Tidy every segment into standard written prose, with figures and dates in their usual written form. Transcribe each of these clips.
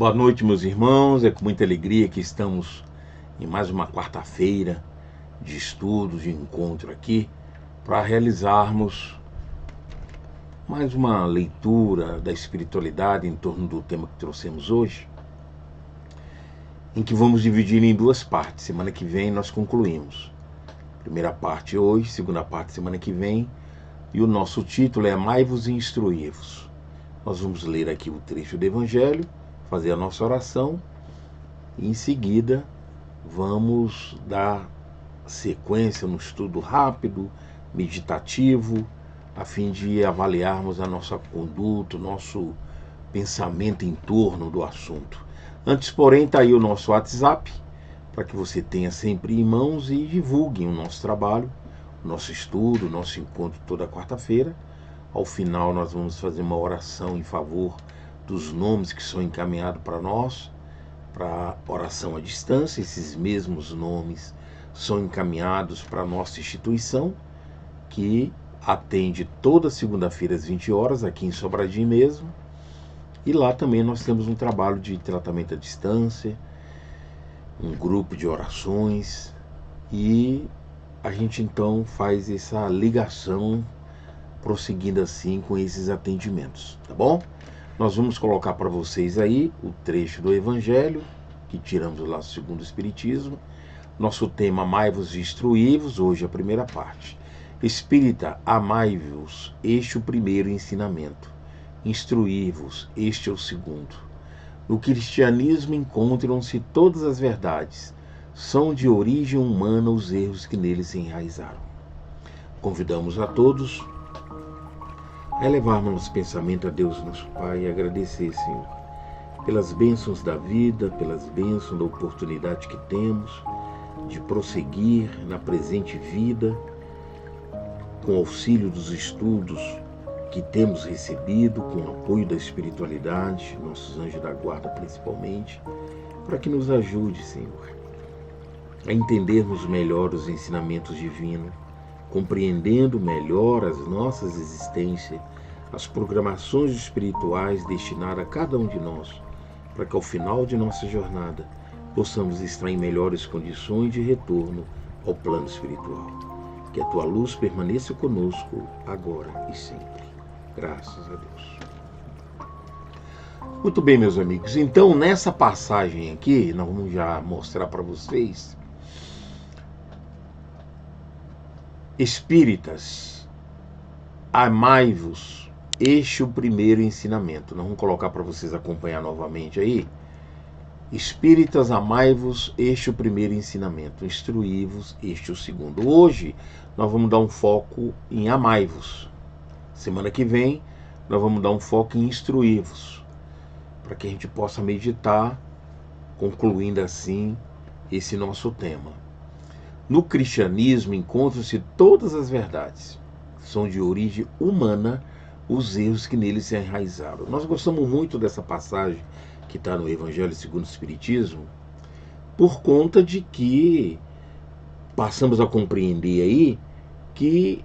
Boa noite, meus irmãos. É com muita alegria que estamos em mais uma quarta-feira de estudo, de encontro aqui, para realizarmos mais uma leitura da espiritualidade em torno do tema que trouxemos hoje, em que vamos dividir em duas partes. Semana que vem nós concluímos. Primeira parte hoje, segunda parte semana que vem, e o nosso título é Amai-vos e Instruí-vos. Nós vamos ler aqui o trecho do Evangelho, fazer a nossa oração e em seguida vamos dar sequência no estudo rápido, meditativo, a fim de avaliarmos a nossa conduta, o nosso pensamento em torno do assunto. Antes, porém, está aí o nosso WhatsApp, para que você tenha sempre em mãos e divulgue o nosso trabalho, o nosso estudo, o nosso encontro toda quarta-feira. Ao final nós vamos fazer uma oração em favor dos nomes que são encaminhados para nós, para oração à distância. Esses mesmos nomes são encaminhados para a nossa instituição, que atende toda segunda-feira às 20 horas, aqui em Sobradinho mesmo. E lá também nós temos um trabalho de tratamento à distância, um grupo de orações, e a gente então faz essa ligação, prosseguindo assim com esses atendimentos, tá bom? Nós vamos colocar para vocês aí o trecho do Evangelho, que tiramos lá segundo o Espiritismo. Nosso tema, Amai-vos e Instruí-vos, hoje a primeira parte. Espírita, amai-vos, este é o primeiro ensinamento. Instruí-vos, este é o segundo. No cristianismo encontram-se todas as verdades. São de origem humana os erros que neles se enraizaram. Convidamos a todos a elevarmos nosso pensamento a Deus, nosso Pai, e agradecer, Senhor, pelas bênçãos da vida, pelas bênçãos da oportunidade que temos de prosseguir na presente vida com auxílio dos estudos que temos recebido, com o apoio da espiritualidade, nossos anjos da guarda principalmente, para que nos ajude, Senhor, a entendermos melhor os ensinamentos divinos, compreendendo melhor as nossas existências, as programações espirituais destinadas a cada um de nós, para que ao final de nossa jornada possamos estar em melhores condições de retorno ao plano espiritual. Que a tua luz permaneça conosco agora e sempre. Graças a Deus. Muito bem, meus amigos. Então, nessa passagem aqui, nós vamos já mostrar para vocês. Espíritas, amai-vos, este é o primeiro ensinamento. Nós vamos colocar para vocês acompanhar novamente aí. Espíritas, amai-vos, este é o primeiro ensinamento. Instruí-vos, este é o segundo. Hoje, nós vamos dar um foco em amai-vos. Semana que vem, nós vamos dar um foco em instruir-vos, para que a gente possa meditar, concluindo assim esse nosso tema. No cristianismo encontram-se todas as verdades. São de origem humana os erros que neles se enraizaram. Nós gostamos muito dessa passagem que está no Evangelho segundo o Espiritismo, por conta de que passamos a compreender aí que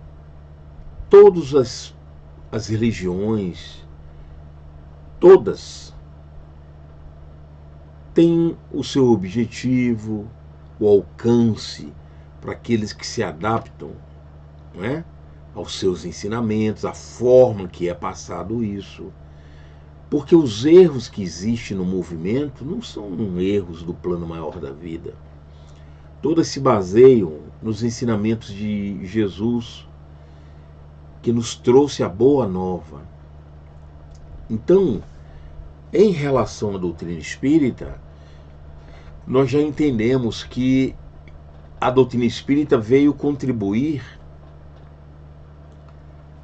todas as religiões, todas, têm o seu objetivo, o alcance para aqueles que se adaptam, não é, aos seus ensinamentos, a forma que é passado isso. Porque os erros que existem no movimento não são erros do plano maior da vida. Todas se baseiam nos ensinamentos de Jesus, que nos trouxe a boa nova. Então, em relação à doutrina espírita, nós já entendemos que a doutrina espírita veio contribuir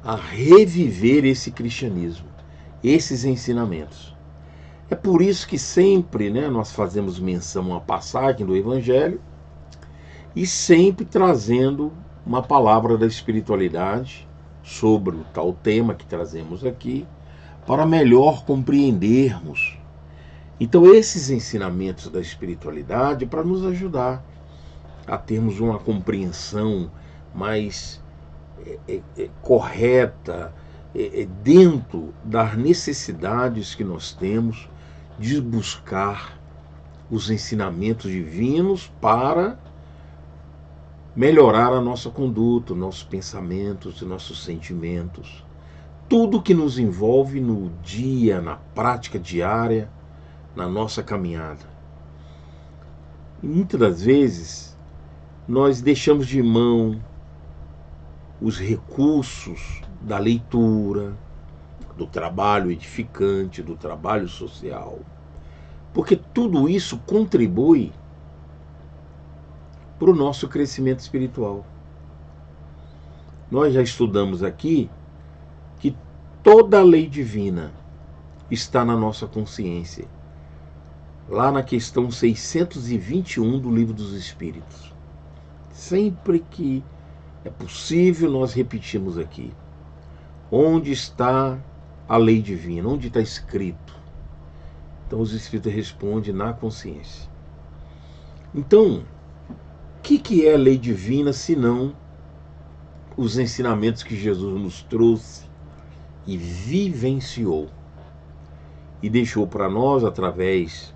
a reviver esse cristianismo, esses ensinamentos. É por isso que sempre, nós fazemos menção a uma passagem do Evangelho e sempre trazendo uma palavra da espiritualidade sobre o tal tema que trazemos aqui, para melhor compreendermos. Então, esses ensinamentos da espiritualidade para nos ajudar a termos uma compreensão mais correta, dentro das necessidades que nós temos de buscar os ensinamentos divinos para melhorar a nossa conduta, nossos pensamentos e nossos sentimentos. Tudo que nos envolve no dia, na prática diária, na nossa caminhada. E muitas das vezes nós deixamos de mão os recursos da leitura, do trabalho edificante, do trabalho social, porque tudo isso contribui para o nosso crescimento espiritual. Nós já estudamos aqui que toda a lei divina está na nossa consciência, lá na questão 621 do Livro dos Espíritos. Sempre que é possível, nós repetimos aqui: onde está a lei divina? Onde está escrito? Então os Espíritos respondem: na consciência. Então, o que é a lei divina senão os ensinamentos que Jesus nos trouxe e vivenciou e deixou para nós através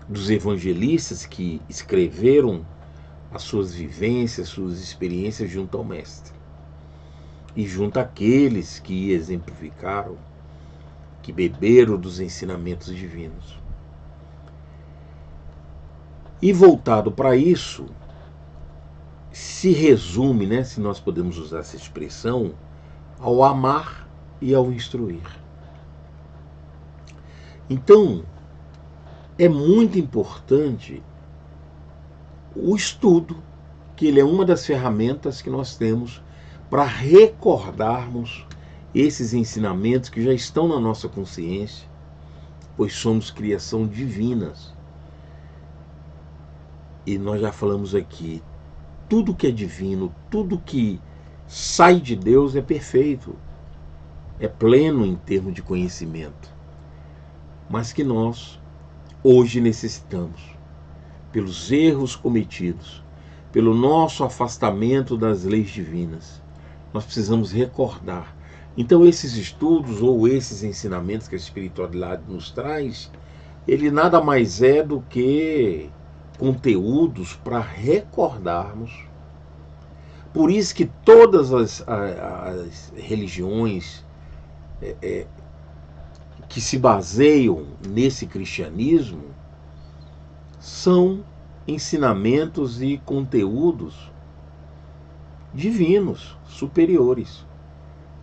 dos evangelistas que escreveram as suas vivências, suas experiências junto ao Mestre e junto àqueles que exemplificaram, que beberam dos ensinamentos divinos. E voltado para isso, se resume, se nós podemos usar essa expressão, ao amar e ao instruir. Então, é muito importante o estudo, que ele é uma das ferramentas que nós temos para recordarmos esses ensinamentos que já estão na nossa consciência, pois somos criação divinas. E nós já falamos aqui, tudo que é divino, tudo que sai de Deus é perfeito, é pleno em termos de conhecimento, mas que nós hoje necessitamos, pelos erros cometidos, pelo nosso afastamento das leis divinas, nós precisamos recordar. Então esses estudos ou esses ensinamentos que a espiritualidade nos traz, ele nada mais é do que conteúdos para recordarmos. Por isso que todas as religiões que se baseiam nesse cristianismo são ensinamentos e conteúdos divinos, superiores.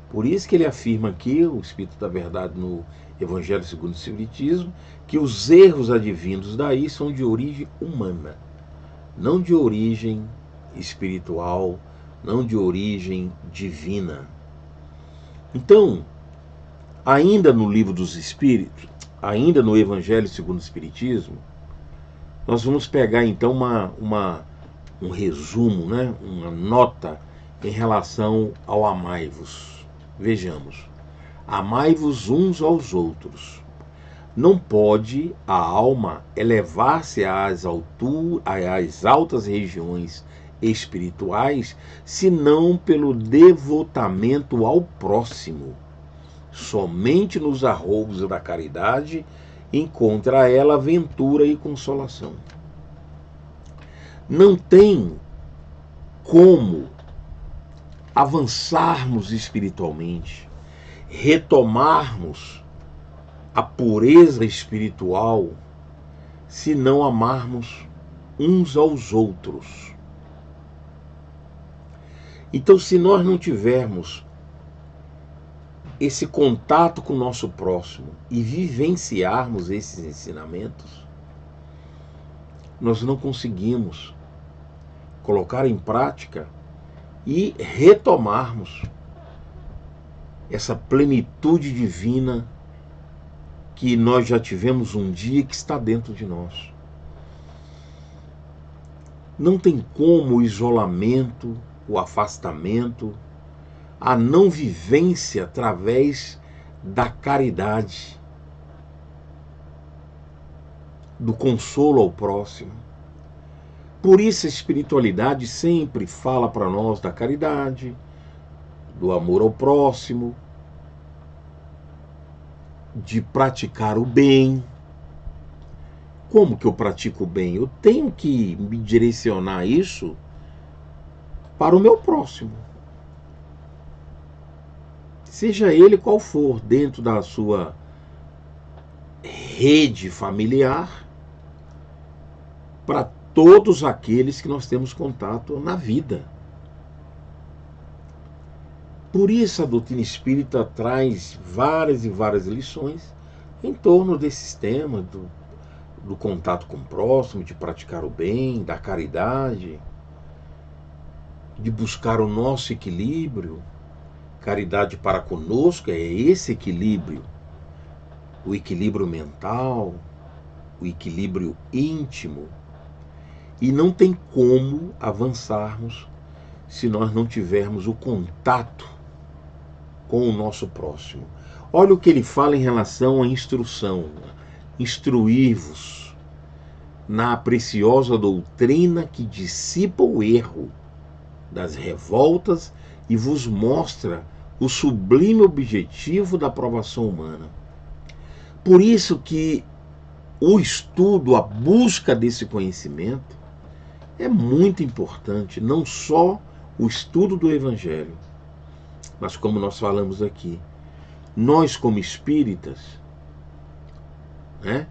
Por isso que ele afirma aqui, o Espírito da Verdade no Evangelho segundo o Espiritismo, que os erros advindos daí são de origem humana, não de origem espiritual, não de origem divina. Então, ainda no Livro dos Espíritos, ainda no Evangelho segundo o Espiritismo, nós vamos pegar então um resumo, né? Uma nota em relação ao amai-vos. Vejamos, amai-vos uns aos outros. Não pode a alma elevar-se às altas regiões espirituais, senão pelo devotamento ao próximo. Somente nos arroubos da caridade encontra ela ventura e consolação. Não tem como avançarmos espiritualmente, retomarmos a pureza espiritual, se não amarmos uns aos outros. Então, se nós não tivermos esse contato com o nosso próximo e vivenciarmos esses ensinamentos, nós não conseguimos colocar em prática e retomarmos essa plenitude divina que nós já tivemos um dia, que está dentro de nós. Não tem como o isolamento, o afastamento, a não vivência através da caridade, do consolo ao próximo. Por isso a espiritualidade sempre fala para nós da caridade, do amor ao próximo, de praticar o bem. Como que eu pratico o bem? Eu tenho que me direcionar isso para o meu próximo. Seja ele qual for, dentro da sua rede familiar, para todos aqueles que nós temos contato na vida. Por isso a doutrina espírita traz várias e várias lições em torno desses temas do contato com o próximo, de praticar o bem, da caridade, de buscar o nosso equilíbrio. Caridade para conosco é esse equilíbrio, o equilíbrio mental, o equilíbrio íntimo. E não tem como avançarmos se nós não tivermos o contato com o nosso próximo. Olha o que ele fala em relação à instrução. Instruir-vos na preciosa doutrina que dissipa o erro das revoltas e vos mostra o sublime objetivo da aprovação humana. Por isso que o estudo, a busca desse conhecimento é muito importante, não só o estudo do Evangelho, mas como nós falamos aqui, nós como espíritas, né?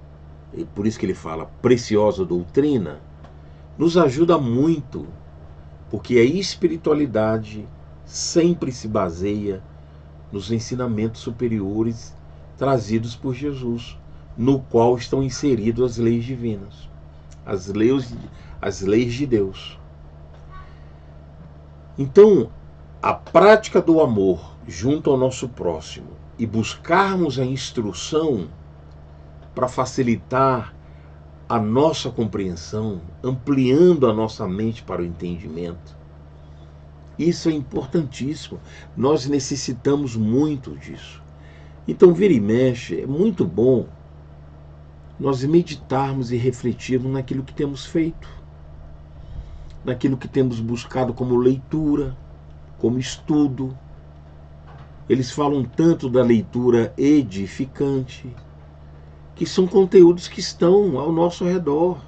E por isso que ele fala preciosa doutrina, nos ajuda muito, porque a espiritualidade sempre se baseia nos ensinamentos superiores trazidos por Jesus, no qual estão inseridas as leis divinas, as leis de Deus. Então, a prática do amor junto ao nosso próximo e buscarmos a instrução para facilitar a nossa compreensão, ampliando a nossa mente para o entendimento, Isso é importantíssimo. Nós necessitamos muito disso. Então, vira e mexe, é muito bom nós meditarmos e refletirmos naquilo que temos feito, naquilo que temos buscado como leitura, como estudo. Eles falam tanto da leitura edificante, que são conteúdos que estão ao nosso redor.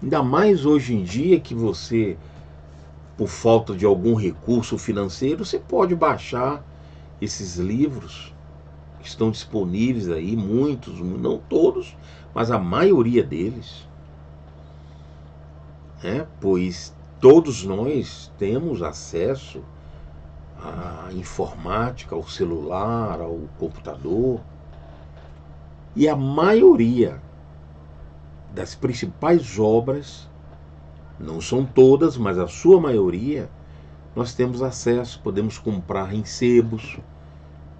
Ainda mais hoje em dia que você, por falta de algum recurso financeiro, você pode baixar esses livros que estão disponíveis aí, muitos, não todos, mas a maioria deles. Pois todos nós temos acesso à informática, ao celular, ao computador, e a maioria das principais obras, não são todas, mas a sua maioria, nós temos acesso, podemos comprar em sebos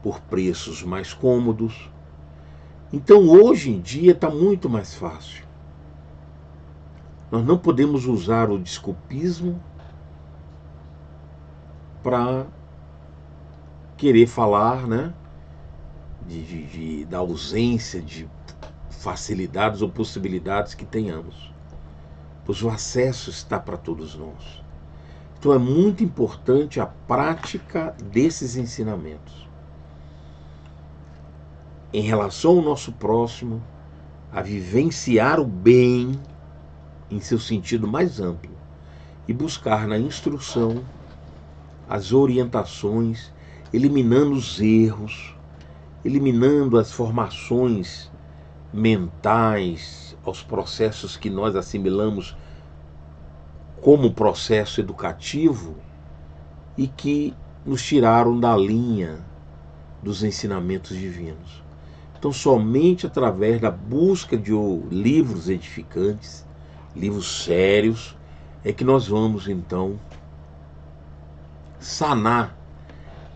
por preços mais cômodos. Então hoje em dia está muito mais fácil. Nós não podemos usar o desculpismo para querer falar, da ausência de facilidades ou possibilidades que tenhamos, pois o acesso está para todos nós. Então é muito importante a prática desses ensinamentos em relação ao nosso próximo, a vivenciar o bem em seu sentido mais amplo e buscar na instrução as orientações, eliminando os erros, eliminando as formações mentais, aos processos que nós assimilamos como processo educativo e que nos tiraram da linha dos ensinamentos divinos. Então, somente através da busca de livros edificantes, livros sérios, é que nós vamos, então, sanar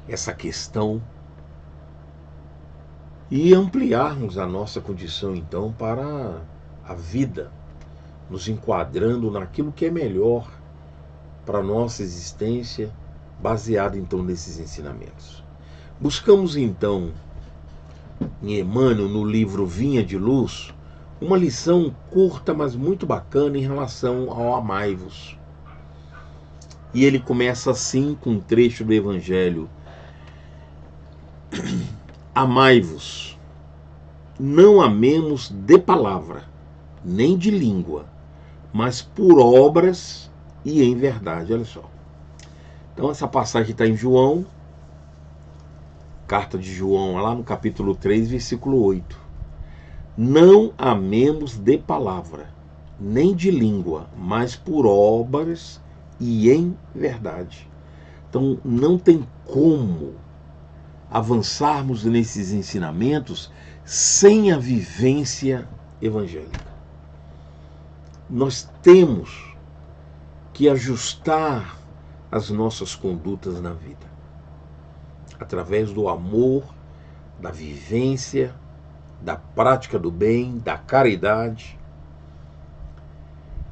essa questão e ampliarmos a nossa condição, então, para a vida, nos enquadrando naquilo que é melhor para a nossa existência, baseado, então, nesses ensinamentos. Buscamos, então, em Emmanuel, no livro Vinha de Luz, uma lição curta, mas muito bacana em relação ao amai-vos. E ele começa assim com um trecho do Evangelho: amai-vos, não amemos de palavra, nem de língua, mas por obras e em verdade. Olha só. Então essa passagem está em João, carta de João, lá no capítulo 3, versículo 8. Não amemos de palavra, nem de língua, mas por obras e em verdade. Então não tem como avançarmos nesses ensinamentos sem a vivência evangélica. Nós temos que ajustar as nossas condutas na vida através do amor, da vivência, da prática do bem, da caridade.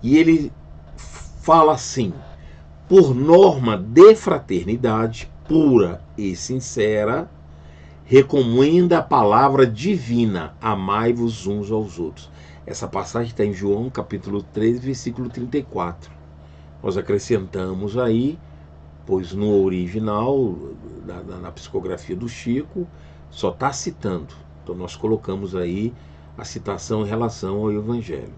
E ele fala assim: por norma de fraternidade pura e sincera, recomenda a palavra divina: amai-vos uns aos outros. Essa passagem está em João, capítulo 3, versículo 34. Nós acrescentamos aí, pois no original, na psicografia do Chico, só está citando. Então nós colocamos aí a citação em relação ao Evangelho.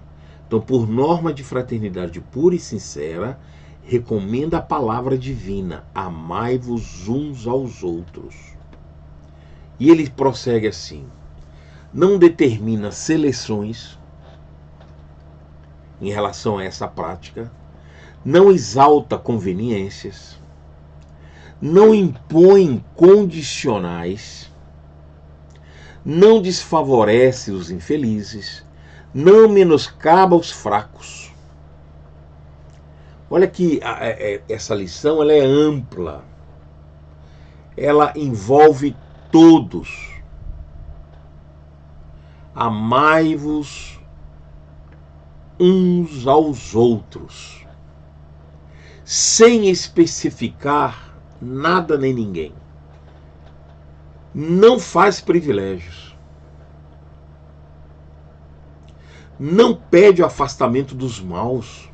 Então, por norma de fraternidade pura e sincera, recomenda a palavra divina: amai-vos uns aos outros. E ele prossegue assim: não determina seleções em relação a essa prática, não exalta conveniências, não impõe condicionais, não desfavorece os infelizes, não menoscaba os fracos. Olha que essa lição ela é ampla, ela envolve todos. Amai-vos uns aos outros. sem especificar nada nem ninguém. Não faz privilégios. Não pede o afastamento dos maus.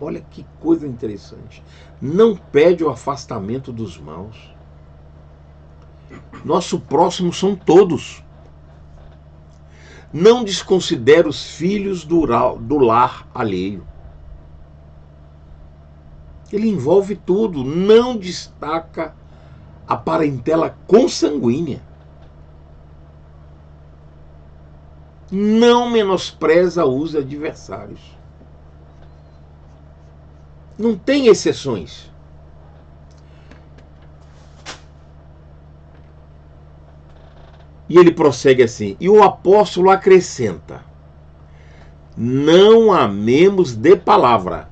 Olha que coisa interessante. Não pede o afastamento dos maus. Nosso próximo são todos. Não desconsidera os filhos do lar alheio. Ele envolve tudo, não destaca a parentela consanguínea. Não menospreza os adversários. Não tem exceções. E ele prossegue assim, e o apóstolo acrescenta, não amemos de palavra,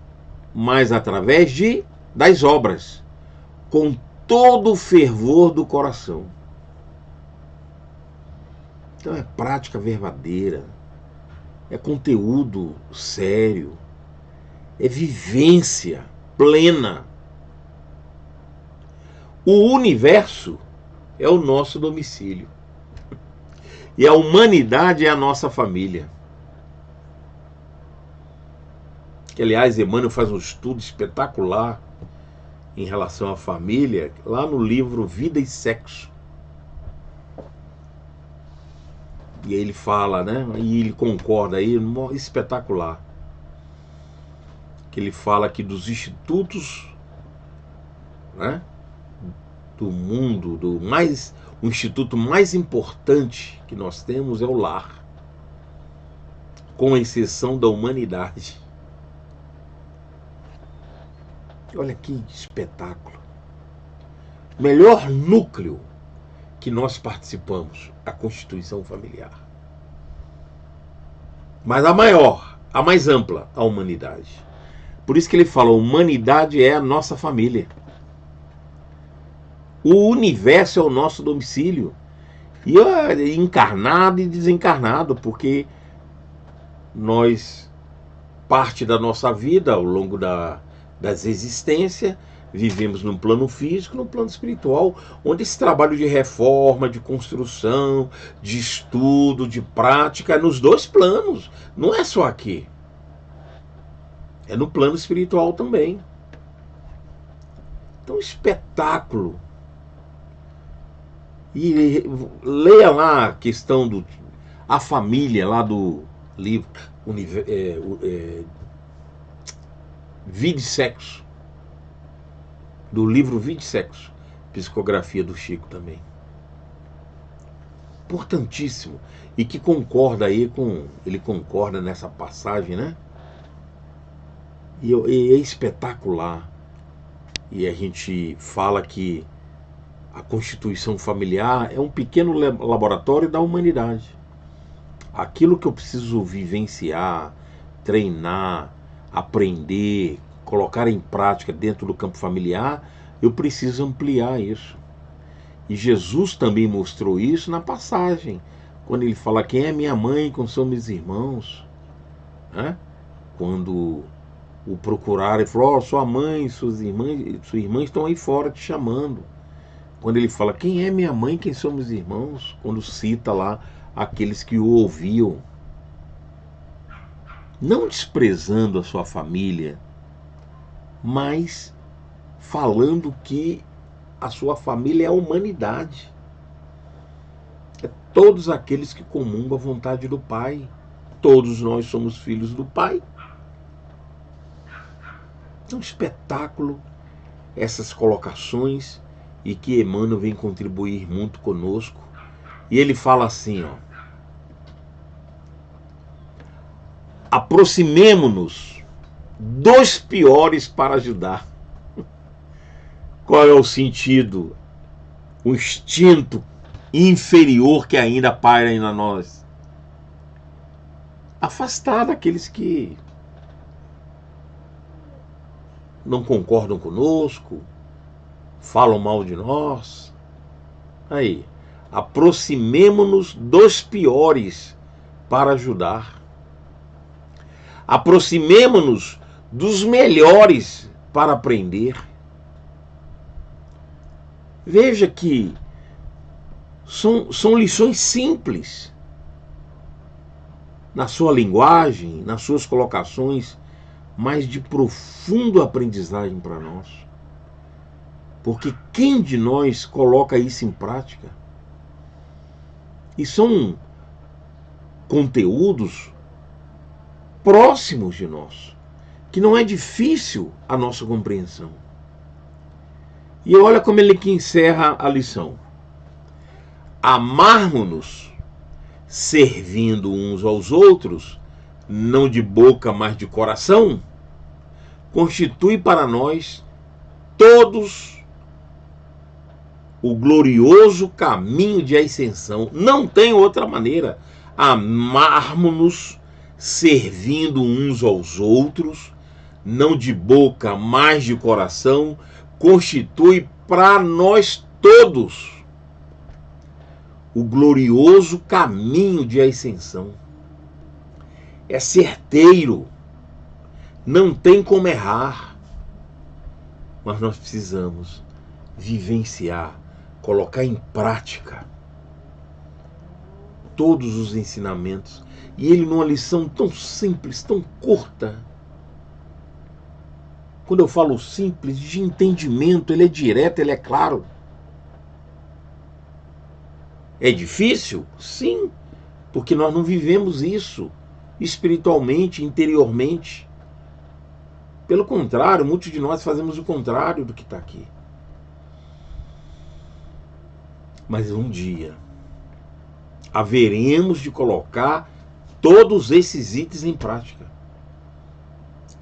mas através das obras, com todo o fervor do coração. Então é prática verdadeira, é conteúdo sério, é vivência plena. O universo é o nosso domicílio. E a humanidade é a nossa família. Que, aliás, Emmanuel faz um estudo espetacular em relação à família, lá no livro Vida e Sexo. E aí ele fala, né? E ele concorda aí, espetacular. Que ele fala aqui dos institutos, né? Do mundo, o instituto mais importante que nós temos é o lar, com exceção da humanidade. Olha que espetáculo. O melhor núcleo que nós participamos, a constituição familiar. Mas a maior, a mais ampla, a humanidade. Por isso que ele fala, a humanidade é a nossa família. O universo é o nosso domicílio. E é encarnado e desencarnado, porque nós, parte da nossa vida, ao longo das existências, vivemos num plano físico, num plano espiritual, onde esse trabalho de reforma, de construção, de estudo, de prática, é nos dois planos. Não é só aqui. É no plano espiritual também. Então, espetáculo. E leia lá a questão a família, lá do livro Vida e Sexo. Do livro Vida e Sexo. Psicografia do Chico também. Importantíssimo. E que concorda aí ele concorda nessa passagem, né? E é espetacular. E a gente fala que a constituição familiar é um pequeno laboratório da humanidade. Aquilo que eu preciso vivenciar, treinar, aprender, colocar em prática dentro do campo familiar, eu preciso ampliar isso. E Jesus também mostrou isso na passagem, quando ele fala, quem é minha mãe, quem são meus irmãos? Né? Quando o procuraram, ele falou, sua mãe, suas irmãs estão aí fora te chamando. Quando ele fala, quem é minha mãe, quem são meus irmãos? Quando cita lá aqueles que o ouviam. Não desprezando a sua família, mas falando que a sua família é a humanidade. É todos aqueles que comungam a vontade do Pai. Todos nós somos filhos do Pai. É um espetáculo essas colocações e que Emmanuel vem contribuir muito conosco. E ele fala assim, ó, aproximemo-nos dos piores para ajudar. Qual é o sentido? O instinto inferior que ainda paira em nós. Afastar daqueles que não concordam conosco, falam mal de nós. Aí, aproximemo-nos dos piores para ajudar. Aproximemo-nos dos melhores para aprender. Veja que são lições simples na sua linguagem, nas suas colocações, mas de profundo aprendizagem para nós. Porque quem de nós coloca isso em prática? E são conteúdos próximos de nós, que não é difícil a nossa compreensão. E olha como ele que encerra a lição. Amarmo-nos, servindo uns aos outros, não de boca, mas de coração, constitui para nós todos o glorioso caminho de ascensão. Não tem outra maneira. Amarmo-nos, servindo uns aos outros, não de boca, mas de coração, constitui para nós todos o glorioso caminho de ascensão. É certeiro, não tem como errar, mas nós precisamos vivenciar, colocar em prática todos os ensinamentos, e ele numa lição tão simples, tão curta. Quando eu falo simples, de entendimento, ele é direto, ele é claro. É difícil? Sim, porque nós não vivemos isso espiritualmente, interiormente. Pelo contrário, muitos de nós fazemos o contrário do que está aqui. Mas um dia haveremos de colocar todos esses itens em prática.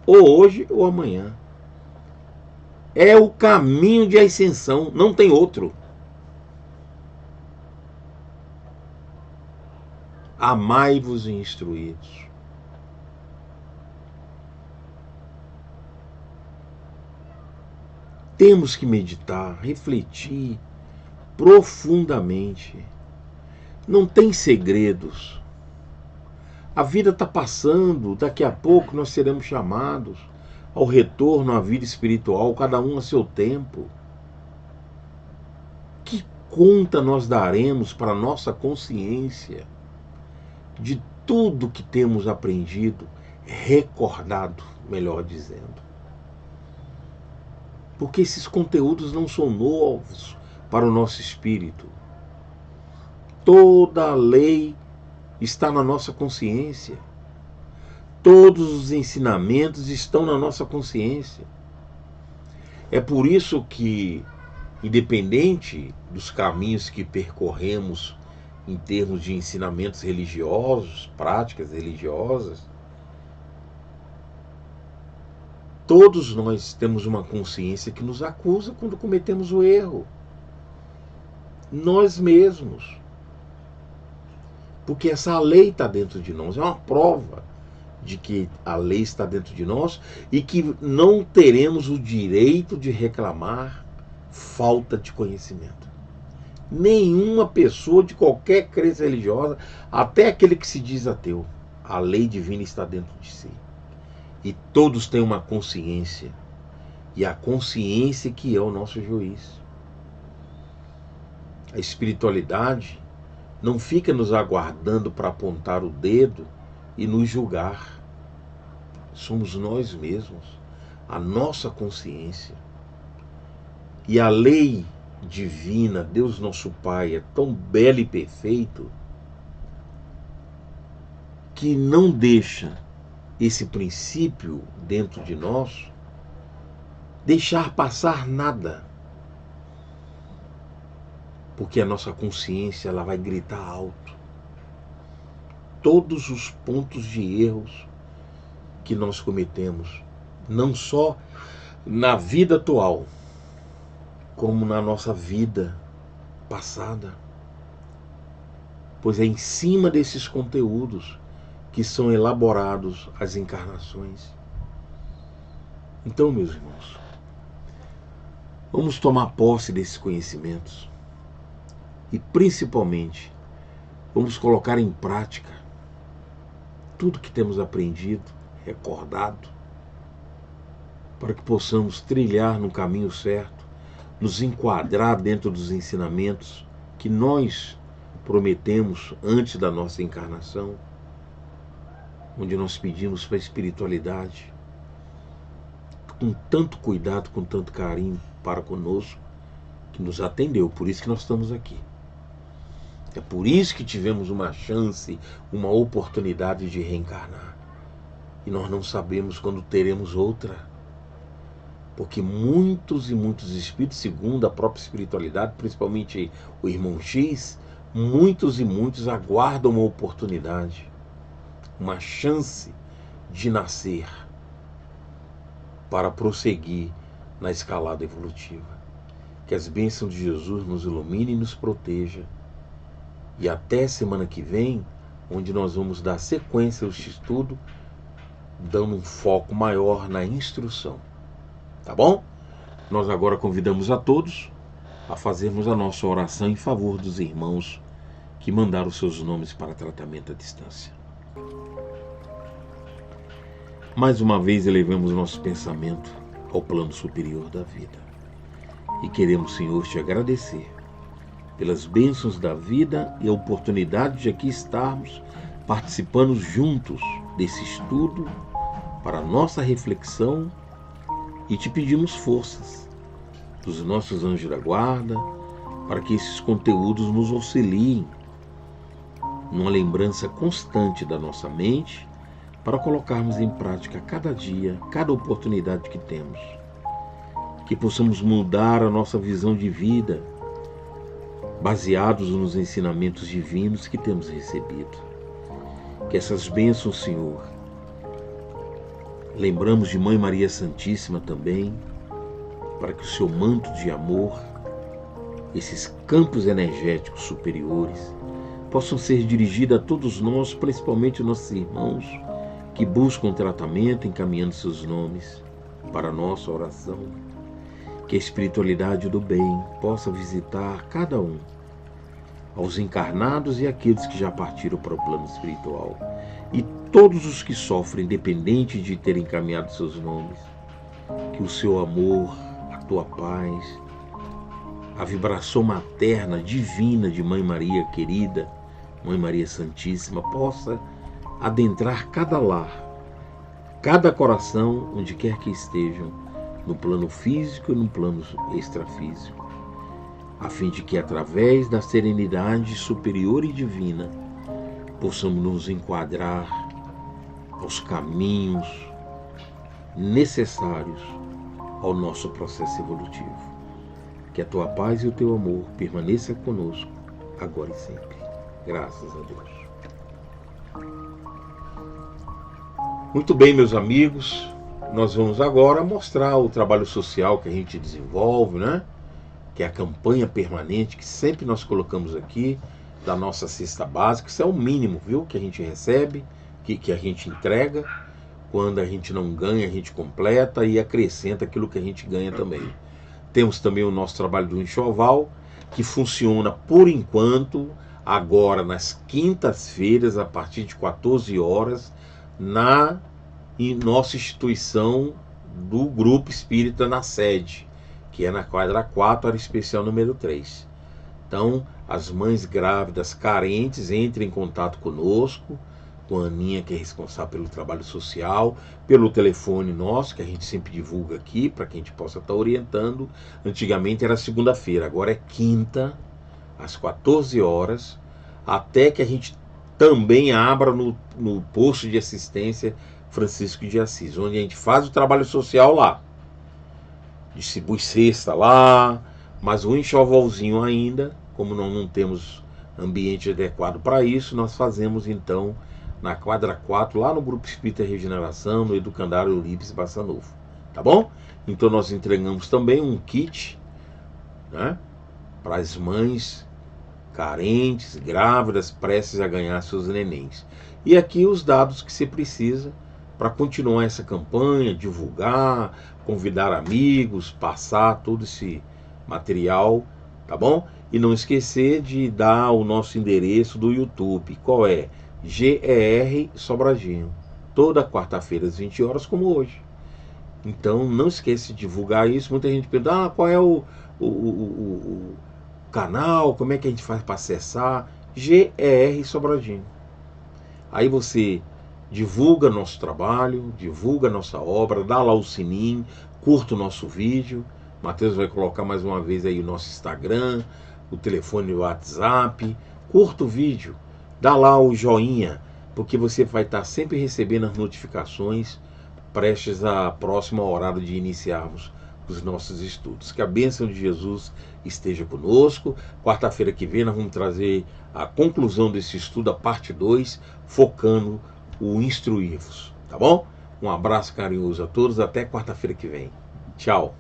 Ou hoje ou amanhã. É o caminho de ascensão, não tem outro. Amai-vos e instruí-vos. Temos que meditar, refletir profundamente. Não tem segredos. A vida está passando, daqui a pouco nós seremos chamados ao retorno à vida espiritual, cada um a seu tempo. Que conta nós daremos para a nossa consciência de tudo que temos aprendido, recordado, melhor dizendo? Porque esses conteúdos não são novos para o nosso espírito. Toda a lei está na nossa consciência. Todos os ensinamentos estão na nossa consciência. É por isso que, independente dos caminhos que percorremos em termos de ensinamentos religiosos, práticas religiosas, todos nós temos uma consciência que nos acusa quando cometemos o erro. Nós mesmos. Porque essa lei está dentro de nós. É uma prova de que a lei está dentro de nós e que não teremos o direito de reclamar falta de conhecimento. Nenhuma pessoa de qualquer crença religiosa, até aquele que se diz ateu, a lei divina está dentro de si. E todos têm uma consciência. E a consciência que é o nosso juiz. A espiritualidade não fica nos aguardando para apontar o dedo e nos julgar. Somos nós mesmos, a nossa consciência. E a lei divina, Deus nosso Pai, é tão belo e perfeito que não deixa esse princípio dentro de nós deixar passar nada. Porque a nossa consciência ela vai gritar alto todos os pontos de erros que nós cometemos, não só na vida atual, como na nossa vida passada. Pois é em cima desses conteúdos que são elaborados as encarnações. Então, meus irmãos, vamos tomar posse desses conhecimentos. E principalmente, vamos colocar em prática tudo que temos aprendido, recordado, para que possamos trilhar no caminho certo, nos enquadrar dentro dos ensinamentos que nós prometemos antes da nossa encarnação, onde nós pedimos para a espiritualidade, com tanto cuidado, com tanto carinho para conosco, que nos atendeu. Por isso que nós estamos aqui. É por isso que tivemos uma chance, uma oportunidade de reencarnar. E nós não sabemos quando teremos outra. Porque muitos e muitos espíritos, segundo a própria espiritualidade, principalmente o irmão X, muitos e muitos aguardam uma oportunidade, uma chance de nascer para prosseguir na escalada evolutiva. Que as bênçãos de Jesus nos ilumine e nos proteja. E até semana que vem, onde nós vamos dar sequência ao estudo, dando um foco maior na instrução. Tá bom? Nós agora convidamos a todos a fazermos a nossa oração em favor dos irmãos que mandaram seus nomes para tratamento à distância. Mais uma vez elevamos nosso pensamento ao plano superior da vida. E queremos, Senhor, te agradecer pelas bênçãos da vida e a oportunidade de aqui estarmos participando juntos desse estudo para a nossa reflexão, e te pedimos forças dos nossos anjos da guarda para que esses conteúdos nos auxiliem numa lembrança constante da nossa mente para colocarmos em prática cada dia, cada oportunidade que temos. Que possamos mudar a nossa visão de vida baseados nos ensinamentos divinos que temos recebido. Que essas bênçãos, Senhor, lembramos de Mãe Maria Santíssima também, para que o seu manto de amor, esses campos energéticos superiores, possam ser dirigidos a todos nós, principalmente nossos irmãos que buscam tratamento, encaminhando seus nomes para a nossa oração. Que a espiritualidade do bem possa visitar cada um, aos encarnados e aqueles que já partiram para o plano espiritual, e todos os que sofrem, independente de terem encaminhado seus nomes. Que o seu amor, a tua paz, a vibração materna, divina de Mãe Maria querida, Mãe Maria Santíssima, possa adentrar cada lar, cada coração, onde quer que estejam, no plano físico e no plano extrafísico, a fim de que, através da serenidade superior e divina, possamos nos enquadrar aos caminhos necessários ao nosso processo evolutivo. Que a tua paz e o teu amor permaneçam conosco, agora e sempre. Graças a Deus. Muito bem, meus amigos, nós vamos agora mostrar o trabalho social que a gente desenvolve, né? Que é a campanha permanente que sempre nós colocamos aqui, da nossa cesta básica. Isso é o mínimo, viu, que a gente recebe, que a gente entrega. Quando a gente não ganha, a gente completa e acrescenta aquilo que a gente ganha também. Temos também o nosso trabalho do enxoval, que funciona por enquanto, agora nas quintas-feiras, a partir de 14 horas, em nossa instituição do Grupo Espírita na sede, que é na quadra 4, área especial número 3. Então, as mães grávidas carentes entrem em contato conosco, com a Aninha, que é responsável pelo trabalho social, pelo telefone nosso, que a gente sempre divulga aqui, para que a gente possa estar orientando. Antigamente era segunda-feira, agora é quinta, às 14 horas, até que a gente também abra no posto de assistência Francisco de Assis, onde a gente faz o trabalho social lá, distribui cesta lá, mas o enxovalzinho ainda, como nós não temos ambiente adequado para isso, nós fazemos então na quadra 4, lá no Grupo Espírita Regeneração, no Educandário Eurípides Bassa Novo, tá bom? Então nós entregamos também um kit, né, para as mães carentes, grávidas, prestes a ganhar seus nenéns. E aqui os dados que você precisa para continuar essa campanha, divulgar, convidar amigos, passar todo esse material, tá bom? E não esquecer de dar o nosso endereço do YouTube. Qual é? GER Sobradinho. Toda quarta-feira às 20 horas, como hoje. Então não esqueça de divulgar isso. Muita gente pergunta, qual é o canal, como é que a gente faz para acessar? GER Sobradinho. Aí você divulga nosso trabalho, divulga nossa obra, dá lá o sininho, curta o nosso vídeo. Matheus vai colocar mais uma vez aí o nosso Instagram, o telefone e o WhatsApp. Curta o vídeo, dá lá o joinha, porque você vai estar sempre recebendo as notificações prestes à próxima hora de iniciarmos os nossos estudos. Que a bênção de Jesus esteja conosco. Quarta-feira que vem nós vamos trazer a conclusão desse estudo, a parte 2, focando o instruir-vos. Tá bom? Um abraço carinhoso a todos. Até quarta-feira que vem. Tchau.